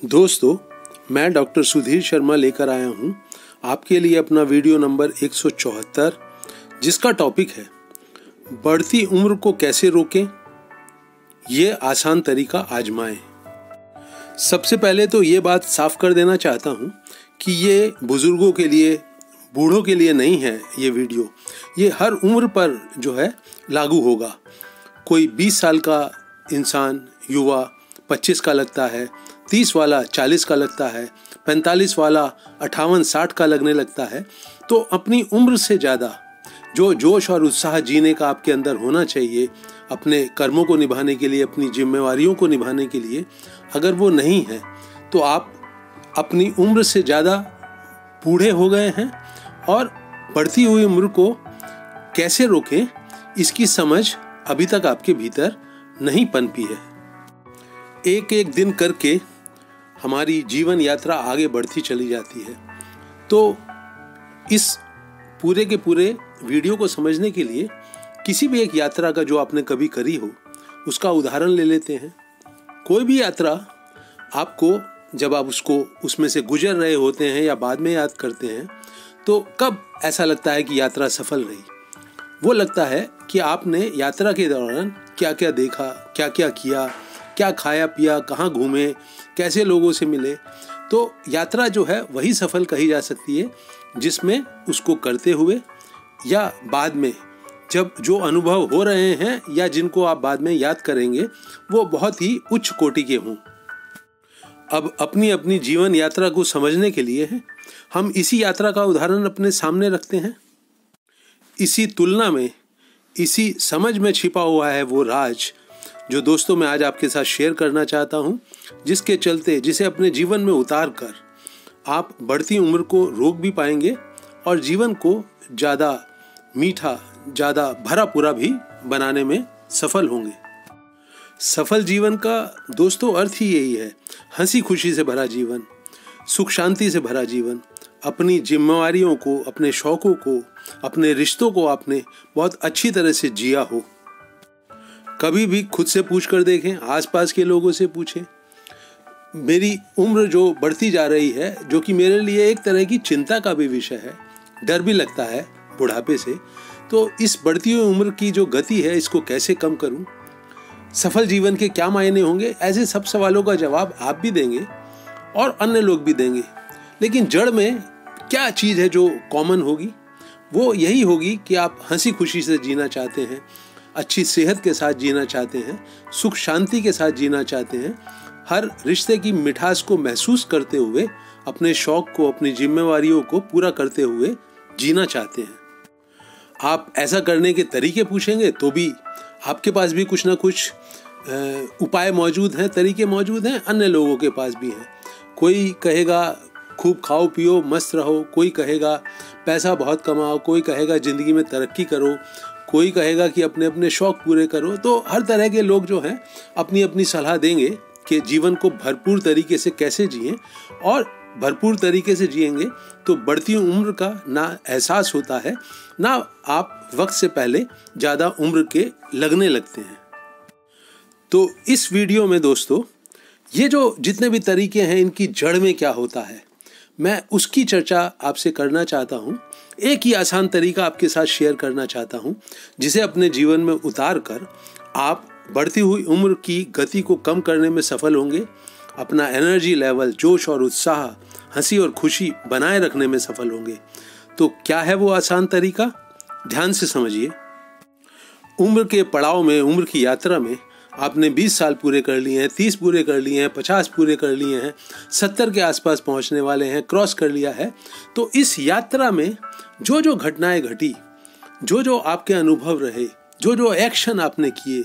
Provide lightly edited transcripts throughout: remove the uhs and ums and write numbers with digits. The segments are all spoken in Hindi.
दोस्तों, मैं डॉक्टर सुधीर शर्मा लेकर आया हूं आपके लिए अपना वीडियो नंबर 174, जिसका टॉपिक है बढ़ती उम्र को कैसे रोकें, ये आसान तरीका आजमाएं। सबसे पहले तो ये बात साफ कर देना चाहता हूं कि ये बुजुर्गों के लिए, बूढ़ों के लिए नहीं है। ये वीडियो ये हर उम्र पर जो है लागू होगा। कोई 20 साल का इंसान, युवा 25 का लगता है, 30 वाला 40 का लगता है, 45 वाला 58-60 का लगने लगता है। तो अपनी उम्र से ज़्यादा जो जोश और उत्साह जीने का आपके अंदर होना चाहिए, अपने कर्मों को निभाने के लिए, अपनी जिम्मेवारियों को निभाने के लिए, अगर वो नहीं है तो आप अपनी उम्र से ज़्यादा बूढ़े हो गए हैं। और बढ़ती हुई उम्र को कैसे रोकें, इसकी समझ अभी तक आपके भीतर नहीं पनपी है। एक एक दिन करके हमारी जीवन यात्रा आगे बढ़ती चली जाती है। तो इस पूरे के पूरे वीडियो को समझने के लिए किसी भी एक यात्रा का जो आपने कभी करी हो उसका उदाहरण ले लेते हैं। कोई भी यात्रा आपको, जब आप उसमें से गुजर रहे होते हैं या बाद में याद करते हैं, तो कब ऐसा लगता है कि यात्रा सफल रही? वो लगता है कि आपने यात्रा के दौरान क्या क्या देखा, क्या क्या किया, क्या खाया पिया, कहाँ घूमे, कैसे लोगों से मिले। तो यात्रा जो है वही सफल कही जा सकती है जिसमें उसको करते हुए या बाद में जब जो अनुभव हो रहे हैं या जिनको आप बाद में याद करेंगे वो बहुत ही उच्च कोटि के हों। अब अपनी अपनी जीवन यात्रा को समझने के लिए हम इसी यात्रा का उदाहरण अपने सामने रखते हैं। इसी तुलना में, इसी समझ में छिपा हुआ है वो राज जो दोस्तों मैं आज आपके साथ शेयर करना चाहता हूँ, जिसके चलते, जिसे अपने जीवन में उतार कर आप बढ़ती उम्र को रोक भी पाएंगे और जीवन को ज़्यादा मीठा, ज़्यादा भरा पूरा भी बनाने में सफल होंगे। सफल जीवन का दोस्तों अर्थ ही यही है, हंसी खुशी से भरा जीवन, सुख शांति से भरा जीवन। अपनी जिम्मेवारियों को, अपने शौकों को, अपने रिश्तों को आपने बहुत अच्छी तरह से जिया हो। कभी भी खुद से पूछ कर देखें, आसपास के लोगों से पूछें। मेरी उम्र जो बढ़ती जा रही है, जो कि मेरे लिए एक तरह की चिंता का भी विषय है, डर भी लगता है बुढ़ापे से, तो इस बढ़ती हुई उम्र की जो गति है इसको कैसे कम करूं? सफल जीवन के क्या मायने होंगे? ऐसे सब सवालों का जवाब आप भी देंगे और अन्य लोग भी देंगे। लेकिन जड़ में क्या चीज़ है जो कॉमन होगी? वो यही होगी कि आप हंसी खुशी से जीना चाहते हैं, अच्छी सेहत के साथ जीना चाहते हैं, सुख शांति के साथ जीना चाहते हैं, हर रिश्ते की मिठास को महसूस करते हुए, अपने शौक को, अपनी जिम्मेवारियों को पूरा करते हुए जीना चाहते हैं। आप ऐसा करने के तरीके पूछेंगे तो भी आपके पास भी कुछ ना कुछ उपाय मौजूद हैं, तरीके मौजूद हैं, अन्य लोगों के पास भी हैं। कोई कहेगा खूब खाओ पियो, मस्त रहो, कोई कहेगा पैसा बहुत कमाओ, कोई कहेगा ज़िंदगी में तरक्की करो, कोई कहेगा कि अपने अपने शौक पूरे करो। तो हर तरह के लोग जो हैं अपनी अपनी सलाह देंगे कि जीवन को भरपूर तरीके से कैसे जिएं, और भरपूर तरीके से जिएंगे तो बढ़ती उम्र का ना एहसास होता है, ना आप वक्त से पहले ज़्यादा उम्र के लगने लगते हैं। तो इस वीडियो में दोस्तों ये जो जितने भी तरीके हैं, इनकी जड़ में क्या होता है, मैं उसकी चर्चा आपसे करना चाहता हूँ। एक ही आसान तरीका आपके साथ शेयर करना चाहता हूँ, जिसे अपने जीवन में उतार कर आप बढ़ती हुई उम्र की गति को कम करने में सफल होंगे, अपना एनर्जी लेवल, जोश और उत्साह, हंसी और खुशी बनाए रखने में सफल होंगे। तो क्या है वो आसान तरीका? ध्यान से समझिए। उम्र के पड़ाव में, उम्र की यात्रा में आपने 20 साल पूरे कर लिए हैं, 30 पूरे कर लिए हैं, 50 पूरे कर लिए हैं, 70 के आसपास पहुंचने वाले हैं, क्रॉस कर लिया है। तो इस यात्रा में जो जो घटनाएं घटी, जो जो आपके अनुभव रहे, जो जो एक्शन आपने किए,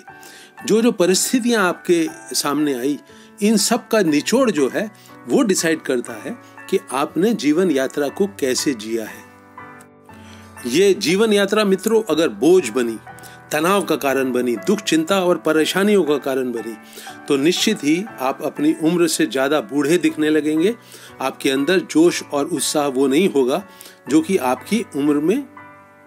जो जो परिस्थितियां आपके सामने आई, इन सब का निचोड़ जो है वो डिसाइड करता है कि आपने जीवन यात्रा को कैसे जिया है। ये जीवन यात्रा मित्रों अगर बोझ बनी, तनाव का कारण बनी, दुख, चिंता और परेशानियों का कारण बनी, तो निश्चित ही आप अपनी उम्र से ज़्यादा बूढ़े दिखने लगेंगे। आपके अंदर जोश और उत्साह वो नहीं होगा जो कि आपकी उम्र में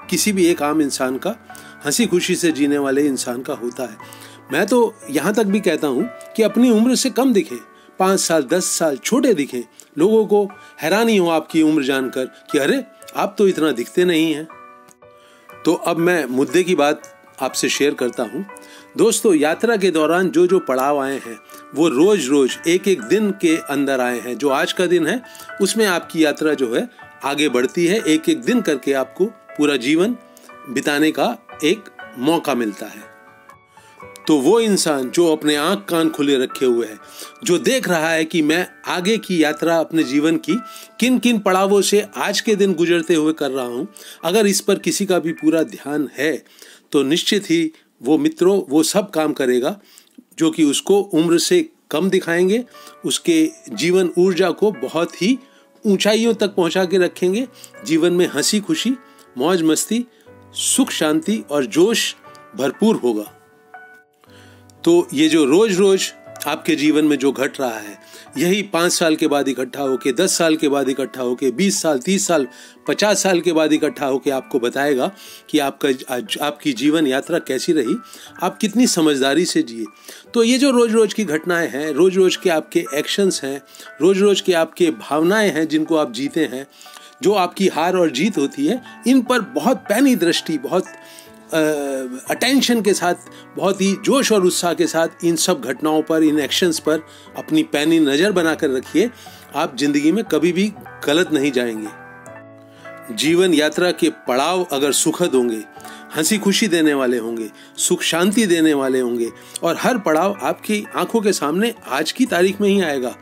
किसी भी एक आम इंसान का, हंसी खुशी से जीने वाले इंसान का होता है। मैं तो यहाँ तक भी कहता हूँ कि अपनी उम्र से कम दिखें, 5 साल 10 साल छोटे दिखें, लोगों को हैरानी हो आपकी उम्र जानकर कि अरे आप तो इतना दिखते नहीं हैं। तो अब मैं मुद्दे की बात आपसे शेयर करता हूँ। दोस्तों, यात्रा के दौरान जो जो पड़ाव आए हैं वो रोज रोज एक एक दिन के अंदर आए हैं। जो आज का दिन है उसमें आपकी यात्रा जो है आगे बढ़ती है। एक एक दिन करके आपको पूरा जीवन बिताने का एक मौका मिलता है। तो वो इंसान जो अपने आंख कान खुले रखे हुए है, जो देख रहा है कि मैं आगे की यात्रा अपने जीवन की किन किन पड़ावों से आज के दिन गुजरते हुए कर रहा हूं, अगर इस पर किसी का भी पूरा ध्यान है तो निश्चित ही वो मित्रों वो सब काम करेगा जो कि उसको उम्र से कम दिखाएंगे, उसके जीवन ऊर्जा को बहुत ही ऊंचाइयों तक पहुंचा के रखेंगे। जीवन में हंसी खुशी, मौज मस्ती, सुख शांति और जोश भरपूर होगा। तो ये जो रोज रोज आपके जीवन में जो घट रहा है, यही 5 साल के बाद इकट्ठा होके, 10 साल के बाद इकट्ठा होके, 20 साल 30 साल 50 साल के बाद इकट्ठा होके आपको बताएगा कि आपकी जीवन यात्रा कैसी रही, आप कितनी समझदारी से जिए। तो ये जो रोज रोज की घटनाएं हैं, रोज रोज के आपके एक्शंस हैं, रोज रोज के आपके भावनाएं हैं जिनको आप जीते हैं, जो आपकी हार और जीत होती है, इन पर बहुत पैनी दृष्टि, बहुत अटेंशन के साथ, बहुत ही जोश और उत्साह के साथ इन सब घटनाओं पर, इन एक्शंस पर अपनी पैनी नज़र बनाकर रखिए। आप जिंदगी में कभी भी गलत नहीं जाएंगे। जीवन यात्रा के पड़ाव अगर सुखद होंगे, हंसी खुशी देने वाले होंगे, सुख शांति देने वाले होंगे और हर पड़ाव आपकी आंखों के सामने आज की तारीख में ही आएगा,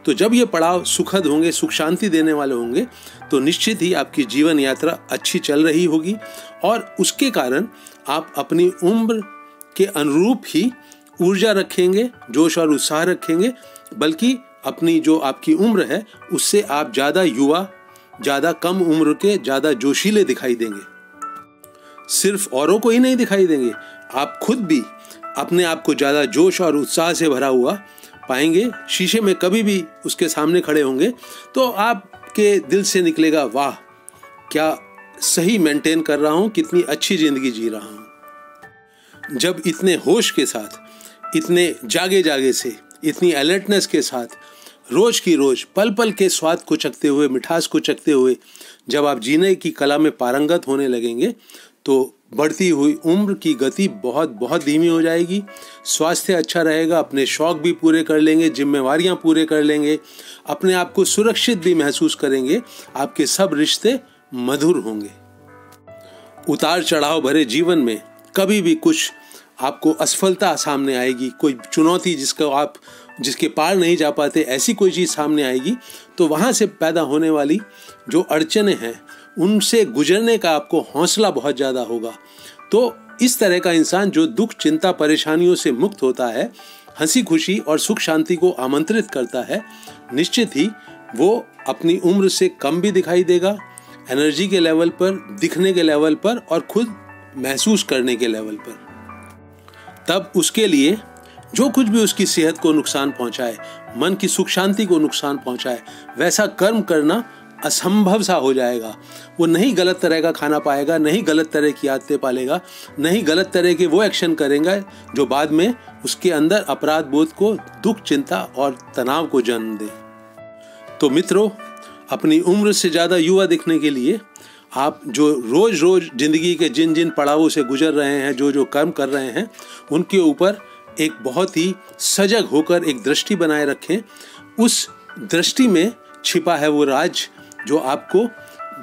तो जब ये पड़ाव सुखद होंगे, सुख शांति देने वाले होंगे, तो निश्चित ही आपकी जीवन यात्रा अच्छी चल रही होगी और उसके कारण आप अपनी उम्र के अनुरूप ही ऊर्जा रखेंगे, जोश और उत्साह रखेंगे, बल्कि अपनी जो आपकी उम्र है उससे आप ज़्यादा युवा, ज़्यादा कम उम्र के ज़्यादा जोशीले दिखाई देंगे। सिर्फ औरों को ही नहीं दिखाई देंगे, आप खुद भी अपने आप को ज़्यादा जोश और उत्साह से भरा हुआ पाएंगे। शीशे में कभी भी उसके सामने खड़े होंगे तो आपके दिल से निकलेगा, वाह क्या सही मेंटेन कर रहा हूँ, कितनी अच्छी जिंदगी जी रहा हूँ। जब इतने होश के साथ, इतने जागे जागे से, इतनी अलर्टनेस के साथ रोज की रोज पल पल के स्वाद को चखते हुए, मिठास को चखते हुए जब आप जीने की कला में पारंगत होने लगेंगे तो बढ़ती हुई उम्र की गति बहुत बहुत धीमी हो जाएगी। स्वास्थ्य अच्छा रहेगा, अपने शौक भी पूरे कर लेंगे, जिम्मेवारियां पूरे कर लेंगे, अपने आप को सुरक्षित भी महसूस करेंगे, आपके सब रिश्ते मधुर होंगे। उतार चढ़ाव भरे जीवन में कभी भी कुछ आपको असफलता सामने आएगी, कोई चुनौती जिसके पार नहीं जा पाते, ऐसी कोई चीज़ सामने आएगी, तो वहाँ से पैदा होने वाली जो अड़चनें हैं उनसे गुजरने का आपको हौसला बहुत ज़्यादा होगा। तो इस तरह का इंसान जो दुख, चिंता, परेशानियों से मुक्त होता है, हंसी खुशी और सुख शांति को आमंत्रित करता है, निश्चित ही वो अपनी उम्र से कम भी दिखाई देगा, एनर्जी के लेवल पर, दिखने के लेवल पर और खुद महसूस करने के लेवल पर। तब उसके लिए जो कुछ भी उसकी सेहत को नुकसान पहुंचाए, मन की सुख शांति को नुकसान पहुंचाए, वैसा कर्म करना असंभव सा हो जाएगा। वो नहीं गलत तरह का खाना पाएगा, नहीं गलत तरह की आदतें पालेगा, नहीं गलत तरह के वो एक्शन करेगा जो बाद में उसके अंदर अपराध बोध को, दुख, चिंता और तनाव को जन्म दे। तो मित्रों, अपनी उम्र से ज़्यादा युवा दिखने के लिए आप जो रोज रोज जिंदगी के जिन जिन पड़ावों से गुजर रहे हैं, जो जो कर्म कर रहे हैं, उनके ऊपर एक बहुत ही सजग होकर एक दृष्टि बनाए रखें। उस दृष्टि में छिपा है वो राज जो आपको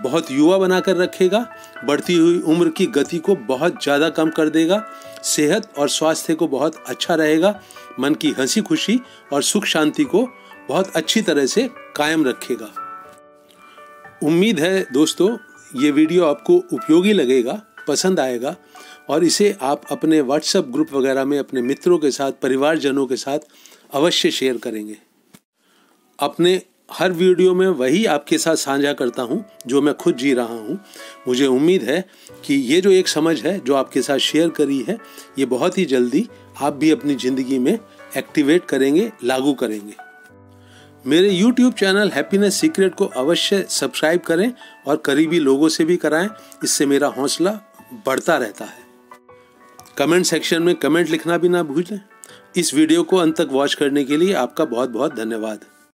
बहुत युवा बनाकर रखेगा, बढ़ती हुई उम्र की गति को बहुत ज़्यादा कम कर देगा, सेहत और स्वास्थ्य को बहुत अच्छा रहेगा, मन की हंसी खुशी और सुख शांति को बहुत अच्छी तरह से कायम रखेगा। उम्मीद है दोस्तों ये वीडियो आपको उपयोगी लगेगा, पसंद आएगा और इसे आप अपने व्हाट्सएप ग्रुप वगैरह में अपने मित्रों के साथ, परिवारजनों के साथ अवश्य शेयर करेंगे। अपने हर वीडियो में वही आपके साथ साझा करता हूं जो मैं खुद जी रहा हूं। मुझे उम्मीद है कि ये जो एक समझ है जो आपके साथ शेयर करी है, ये बहुत ही जल्दी आप भी अपनी ज़िंदगी में एक्टिवेट करेंगे, लागू करेंगे। मेरे YouTube चैनल हैप्पीनेस सीक्रेट को अवश्य सब्सक्राइब करें और करीबी लोगों से भी कराएं, इससे मेरा हौसला बढ़ता रहता है। कमेंट सेक्शन में कमेंट लिखना भी ना भूलें। इस वीडियो को अंत तक वॉच करने के लिए आपका बहुत बहुत धन्यवाद।